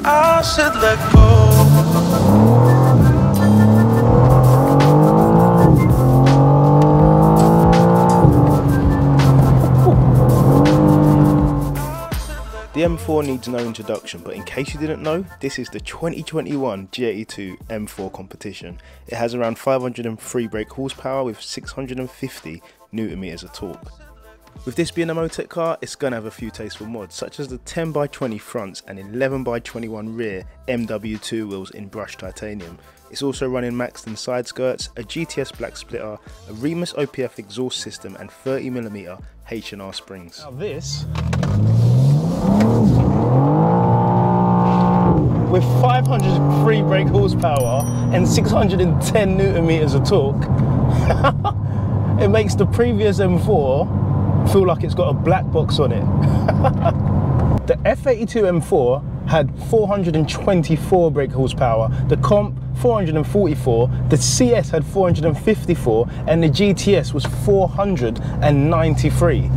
I should let go. The M4 needs no introduction, but in case you didn't know, this is the 2021 G82 M4 Competition. It has around 503 brake horsepower with 650 Newton meters of torque. With this being a Motec car, it's going to have a few tasteful mods, such as the 10x20 fronts and 11x21 rear MW2 wheels in brushed titanium. It's also running Maxton side skirts, a GTS black splitter, a Remus OPF exhaust system and 30mm H&R springs. Now this, with 503 brake horsepower and 610 Newton meters of torque, it makes the previous M4 feel like it's got a black box on it. The F82 M4 had 424 brake horsepower, the Comp 444, the CS had 454, and the GTS was 493.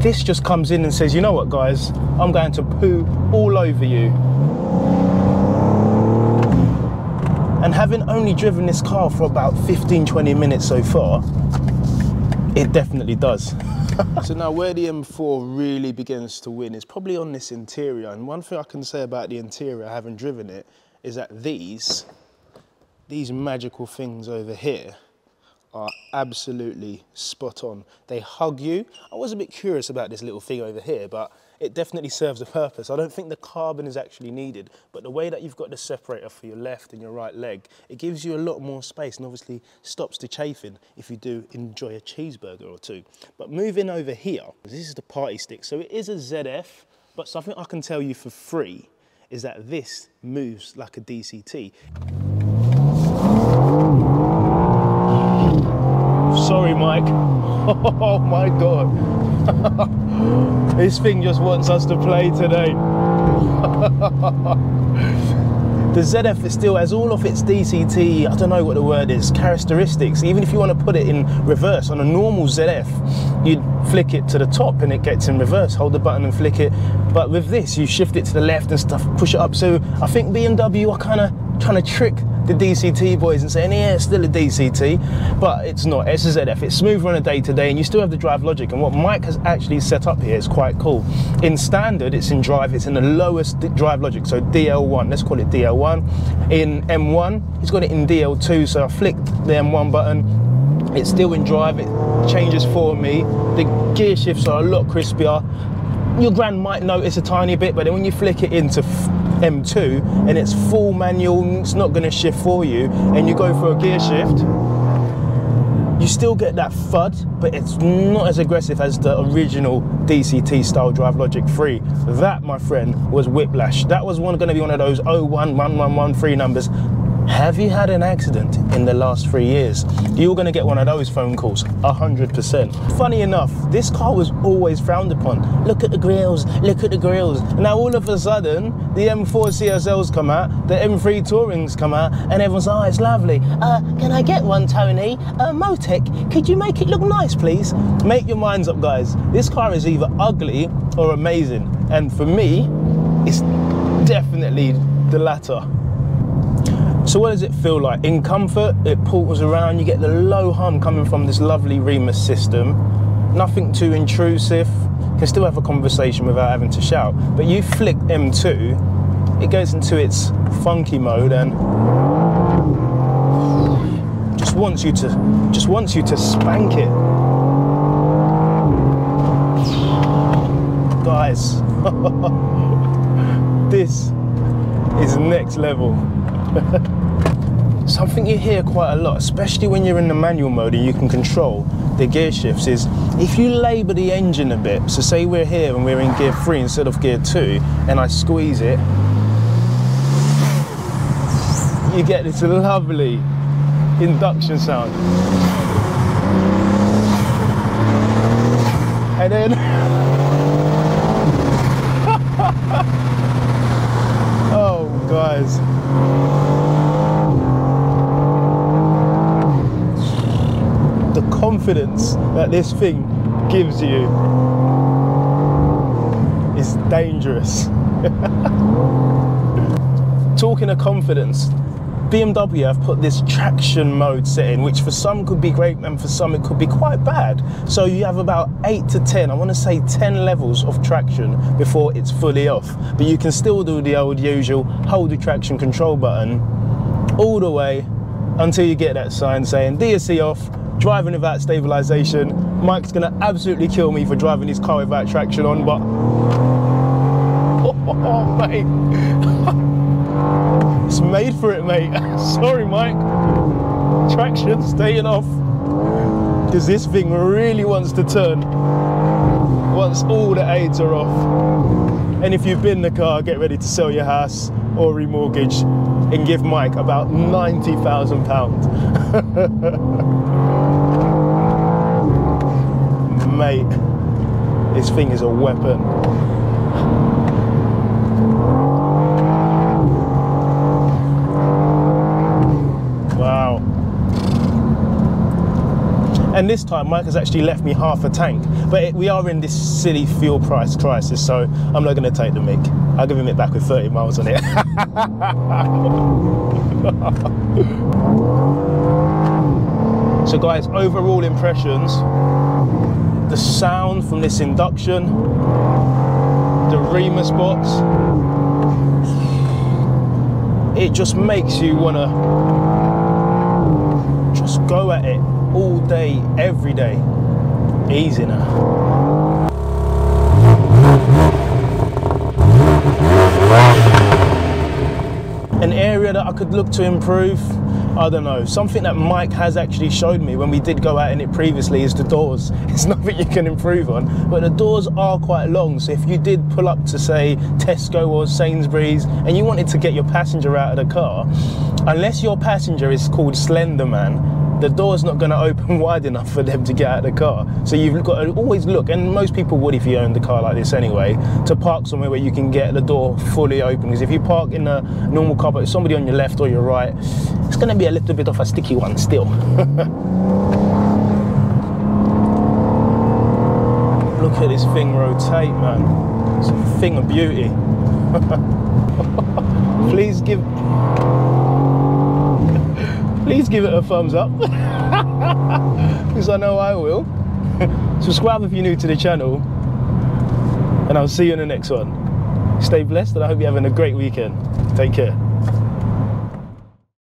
This just comes in and says, you know what guys, I'm going to poo all over you. And having only driven this car for about 15-20 minutes so far, it definitely does. So now where the M4 really begins to win is probably on this interior, and one thing I can say about the interior, having driven it, is that these magical things over here are absolutely spot on. They hug you. I was a bit curious about this little thing over here, but it definitely serves a purpose. I don't think the carbon is actually needed, but the way that you've got the separator for your left and your right leg, it gives you a lot more space and obviously stops the chafing if you do enjoy a cheeseburger or two. But moving over here, this is the party stick. So it is a ZF, but something I can tell you for free is that this moves like a DCT. Sorry, Mike. Oh my God. This thing just wants us to play today. The ZF still has all of its DCT, I don't know what the word is, characteristics. Even if you want to put it in reverse, on a normal ZF, you'd flick it to the top and it gets in reverse, hold the button and flick it. But with this, you shift it to the left and stuff, push it up. So I think BMW are kind of trying to trick the DCT boys and saying, yeah, it's still a DCT, but it's not, it's a ZF. It's smoother on a day-to-day and you still have the drive logic, and what Mike has actually set up here is quite cool. In standard, it's in drive, it's in the lowest drive logic, so DL1, let's call it DL1. In M1, it's got it in DL2, so I flicked the M1 button, it's still in drive, it changes for me. The gear shifts are a lot crispier. Your grand might notice a tiny bit, but then when you flick it into M2 and it's full manual, it's not going to shift for you, and you go for a gear shift, you still get that thud, but it's not as aggressive as the original DCT style drive logic 3. That, my friend, was whiplash. That was going to be one of those 011113 numbers. Have you had an accident in the last 3 years? You're going to get one of those phone calls, 100%. Funny enough, this car was always frowned upon. Look at the grills, look at the grills. Now all of a sudden, the M4 CSLs come out, the M3 Tourings come out, and everyone's, oh, it's lovely. Can I get one, Tony? Motec, could you make it look nice, please? Make your minds up, guys. This car is either ugly or amazing. And for me, it's definitely the latter. So what does it feel like? In comfort, it pulls around, you get the low hum coming from this lovely Remus system. Nothing too intrusive, you can still have a conversation without having to shout. But you flick M2, it goes into its funky mode and just wants you to spank it. Guys, this is next level. Something you hear quite a lot, especially when you're in the manual mode and you can control the gear shifts, is if you labour the engine a bit. So say we're here and we're in gear 3 instead of gear 2, and I squeeze it, you get this lovely induction sound. And then oh guys, confidence that this thing gives you is dangerous. Talking of confidence, BMW have put this traction mode setting, which for some could be great and for some it could be quite bad. So you have about 8 to 10, I want to say 10 levels of traction before it's fully off. But you can still do the old usual, hold the traction control button all the way until you get that sign saying DSC off, driving without stabilization. Mike's gonna absolutely kill me for driving his car without traction on, but oh mate. It's made for it, mate. Sorry, Mike. Traction staying off. Because this thing really wants to turn once all the aids are off. And if you've been in the car, get ready to sell your house or remortgage and give Mike about £90,000. Mate, this thing is a weapon. And this time Mike has actually left me half a tank, but we are in this silly fuel price crisis, so I'm not going to take the mick. I'll give him it back with 30 miles on it. So guys, overall impressions, the sound from this induction, the Remus box, it just makes you want to just go at it all day, every day. Easy now. An area that I could look to improve, I don't know, something that Mike has actually showed me when we did go out in it previously is the doors. It's nothing you can improve on, but the doors are quite long, so if you did pull up to say Tesco or Sainsbury's and you wanted to get your passenger out of the car, unless your passenger is called Slender Man, the door's not going to open wide enough for them to get out of the car. So you've got to always look, and most people would if you owned a car like this anyway, to park somewhere where you can get the door fully open. Because if you park in a normal car, but somebody on your left or your right, it's going to be a little bit of a sticky one still. Look at this thing rotate, man. It's a thing of beauty. Please give it a thumbs up, because I know I will. Subscribe if you're new to the channel, and I'll see you in the next one. Stay blessed, and I hope you're having a great weekend. Take care.